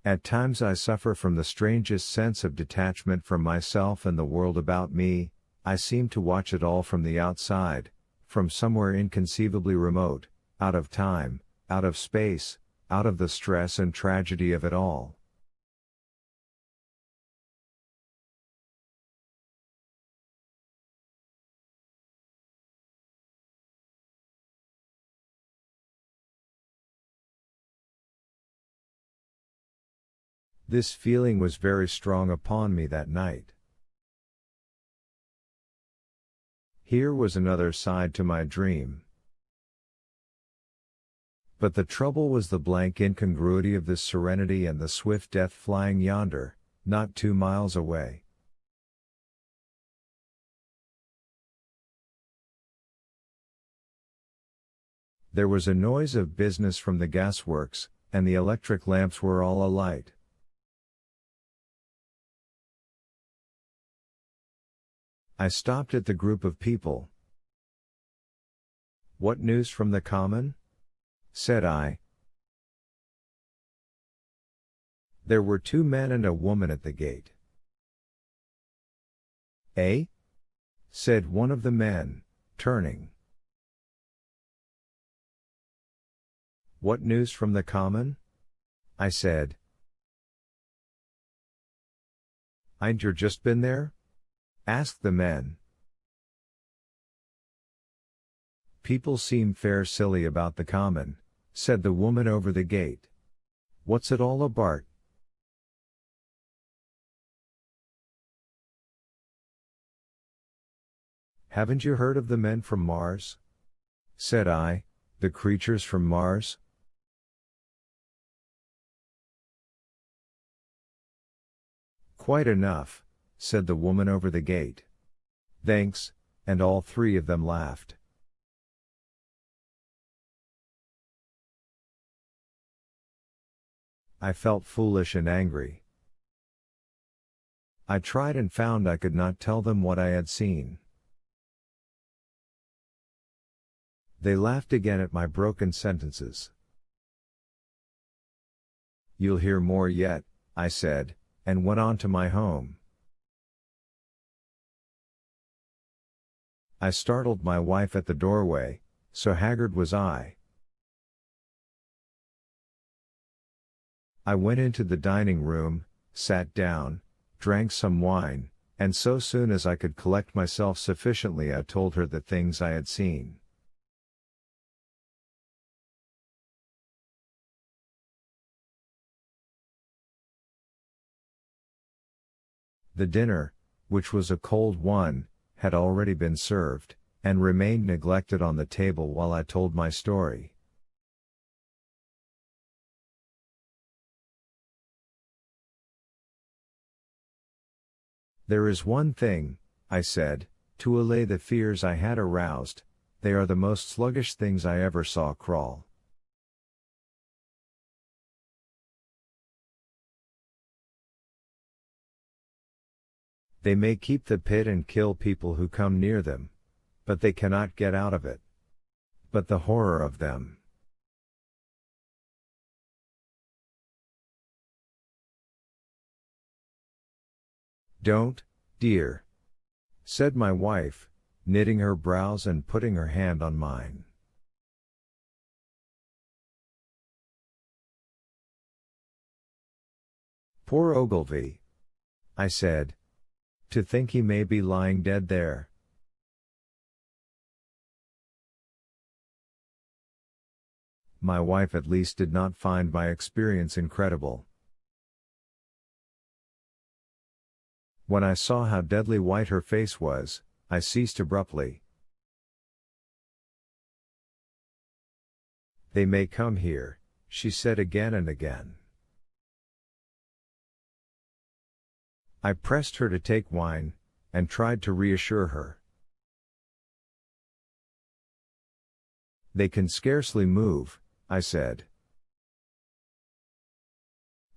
At times I suffer from the strangest sense of detachment from myself and the world about me. I seem to watch it all from the outside, from somewhere inconceivably remote, out of time, out of space, out of the stress and tragedy of it all. This feeling was very strong upon me that night. Here was another side to my dream. But the trouble was the blank incongruity of this serenity and the swift death flying yonder, not 2 miles away. There was a noise of business from the gasworks, and the electric lamps were all alight. I stopped at the group of people. "What news from the common?" said I. There were 2 men and a woman at the gate. "Eh?" said one of the men, turning. "What news from the common?" I said. "Ain't you just been there?" asked the men. "People seem fair silly about the common," said the woman over the gate. "What's it all about?" "Haven't you heard of the men from Mars?" said I, "the creatures from Mars?" "Quite enough," said the woman over the gate. "Thanks," and all 3 of them laughed. I felt foolish and angry. I tried and found I could not tell them what I had seen. They laughed again at my broken sentences. "You'll hear more yet," I said, and went on to my home. I startled my wife at the doorway, so haggard was I. I went into the dining room, sat down, drank some wine, and so soon as I could collect myself sufficiently I told her the things I had seen. The dinner, which was a cold one, had already been served, and remained neglected on the table while I told my story. "There is one thing," I said, to allay the fears I had aroused, "they are the most sluggish things I ever saw crawl. They may keep the pit and kill people who come near them, but they cannot get out of it. But the horror of them." "Don't, dear," said my wife, knitting her brows and putting her hand on mine. "Poor Ogilvy," I said. "To think he may be lying dead there." My wife at least did not find my experience incredible. When I saw how deadly white her face was, I ceased abruptly. "They may come here," she said again and again. I pressed her to take wine, and tried to reassure her. "They can scarcely move," I said.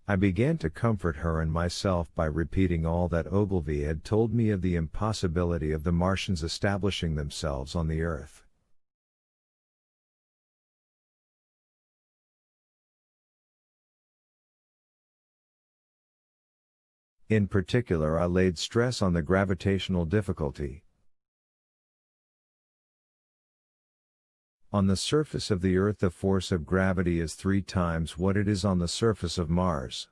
I began to comfort her and myself by repeating all that Ogilvy had told me of the impossibility of the Martians establishing themselves on the Earth. In particular, I laid stress on the gravitational difficulty. On the surface of the Earth, the force of gravity is 3 times what it is on the surface of Mars.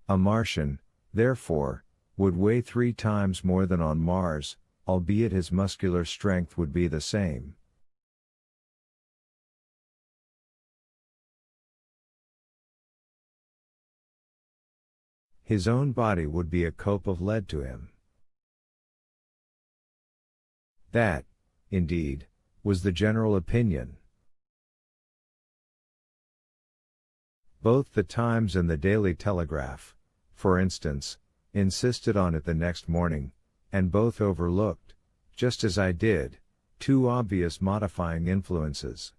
A Martian, therefore, would weigh 3 times more than on Mars, albeit his muscular strength would be the same. His own body would be a cope of lead to him. That, indeed, was the general opinion. Both the Times and the Daily Telegraph, for instance, insisted on it the next morning, and both overlooked, just as I did, 2 obvious modifying influences.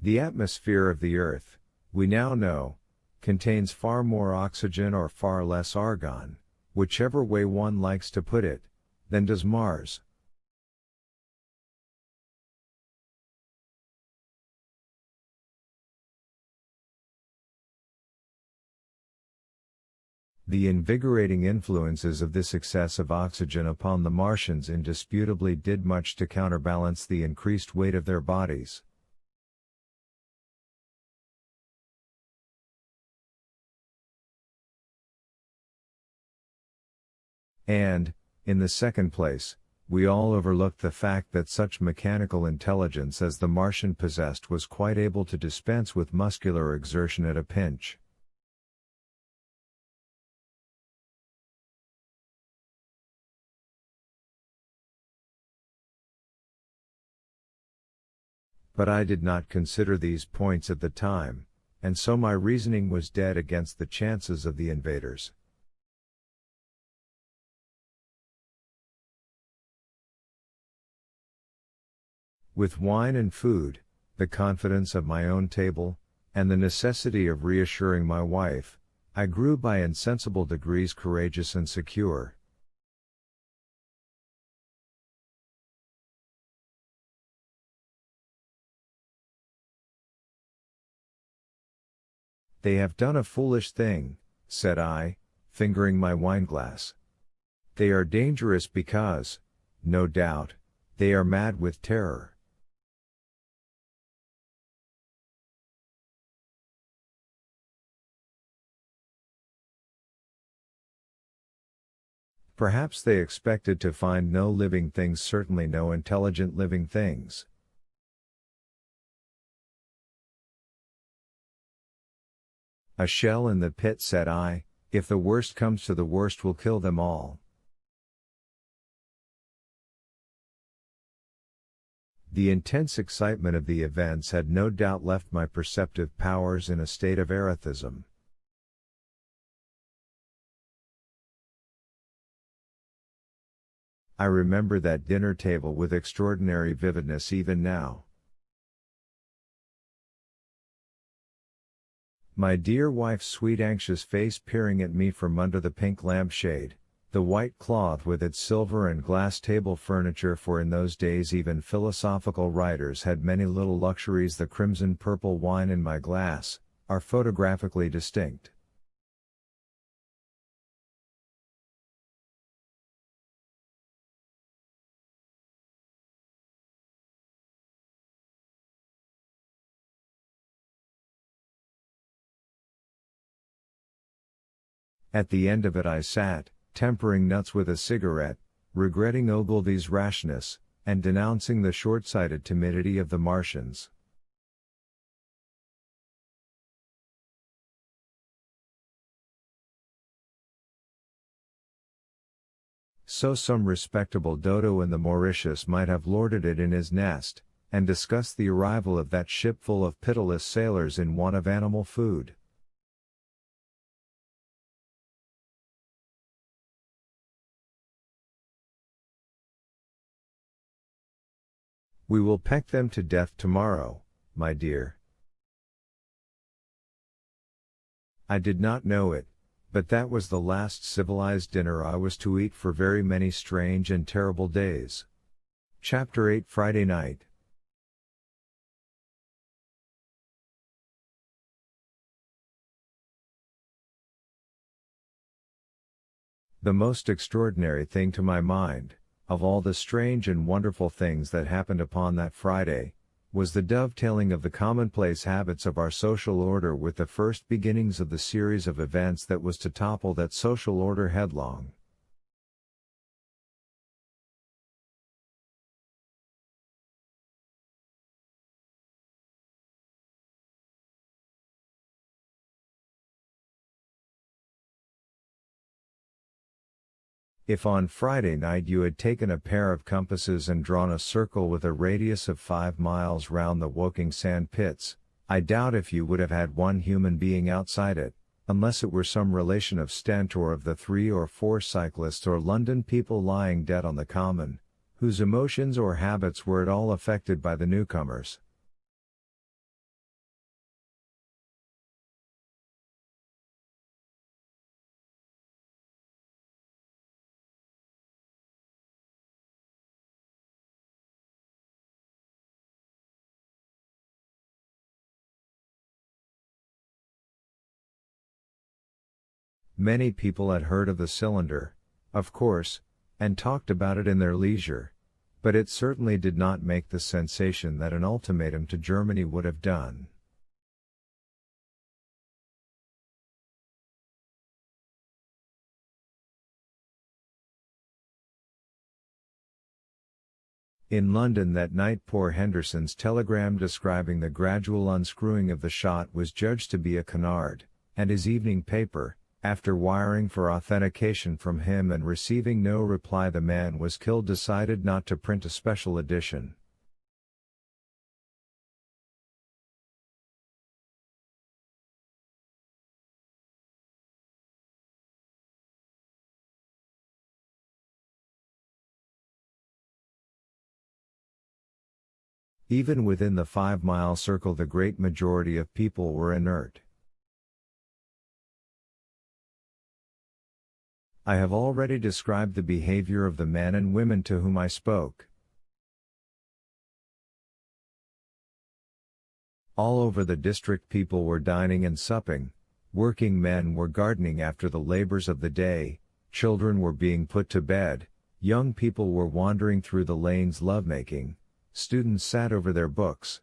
The atmosphere of the Earth, we now know, contains far more oxygen or far less argon, whichever way one likes to put it, than does Mars. The invigorating influences of this excess of oxygen upon the Martians indisputably did much to counterbalance the increased weight of their bodies. And, in the second place, we all overlooked the fact that such mechanical intelligence as the Martian possessed was quite able to dispense with muscular exertion at a pinch. But I did not consider these points at the time, and so my reasoning was dead against the chances of the invaders. With wine and food, the confidence of my own table, and the necessity of reassuring my wife, I grew by insensible degrees courageous and secure. "They have done a foolish thing," said I, fingering my wineglass. "They are dangerous because, no doubt, they are mad with terror." Perhaps they expected to find no living things, certainly no intelligent living things. "A shell in the pit," said I, "if the worst comes to the worst will kill them all." The intense excitement of the events had no doubt left my perceptive powers in a state of erethism. I remember that dinner table with extraordinary vividness even now. My dear wife's sweet anxious face peering at me from under the pink lampshade, the white cloth with its silver and glass table furniture, for in those days even philosophical writers had many little luxuries, the crimson purple wine in my glass, are photographically distinct. At the end of it I sat, tempering nuts with a cigarette, regretting Ogilvy's rashness, and denouncing the short-sighted timidity of the Martians. So some respectable dodo in the Mauritius might have lorded it in his nest, and discussed the arrival of that ship full of pitiless sailors in want of animal food. "We will peck them to death tomorrow, my dear." I did not know it, But that was the last civilized dinner I was to eat for very many strange and terrible days. Chapter 8 Friday Night. The most extraordinary thing to my mind, of all the strange and wonderful things that happened upon that Friday, was the dovetailing of the commonplace habits of our social order with the first beginnings of the series of events that was to topple that social order headlong. If on Friday night you had taken a pair of compasses and drawn a circle with a radius of 5 miles round the Woking sand pits, I doubt if you would have had one human being outside it, unless it were some relation of Stent or of the 3 or 4 cyclists or London people lying dead on the common, whose emotions or habits were at all affected by the newcomers. Many people had heard of the cylinder, of course, and talked about it in their leisure, but it certainly did not make the sensation that an ultimatum to Germany would have done. In London that night poor Henderson's telegram describing the gradual unscrewing of the shot was judged to be a canard, and his evening paper, after wiring for authentication from him and receiving no reply the man was killed, decided not to print a special edition. Even within the 5-mile circle the great majority of people were inert. I have already described the behavior of the men and women to whom I spoke. All over the district people were dining and supping, working men were gardening after the labors of the day, children were being put to bed, young people were wandering through the lanes lovemaking, students sat over their books.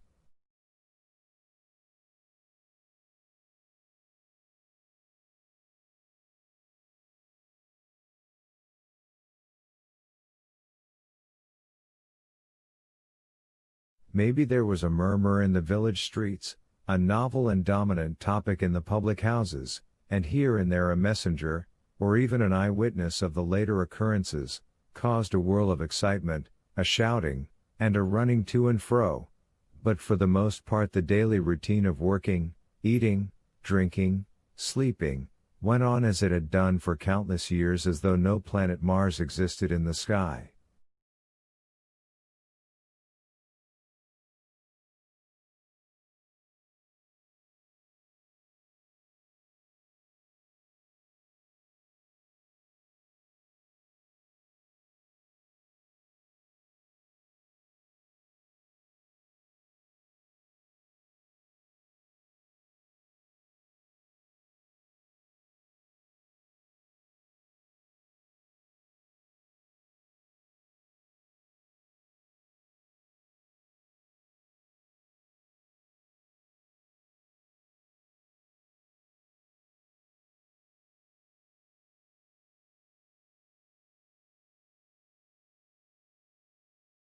Maybe there was a murmur in the village streets, a novel and dominant topic in the public houses, and here and there a messenger, or even an eyewitness of the later occurrences, caused a whirl of excitement, a shouting, and a running to and fro, but for the most part the daily routine of working, eating, drinking, sleeping, went on as it had done for countless years, as though no planet Mars existed in the sky.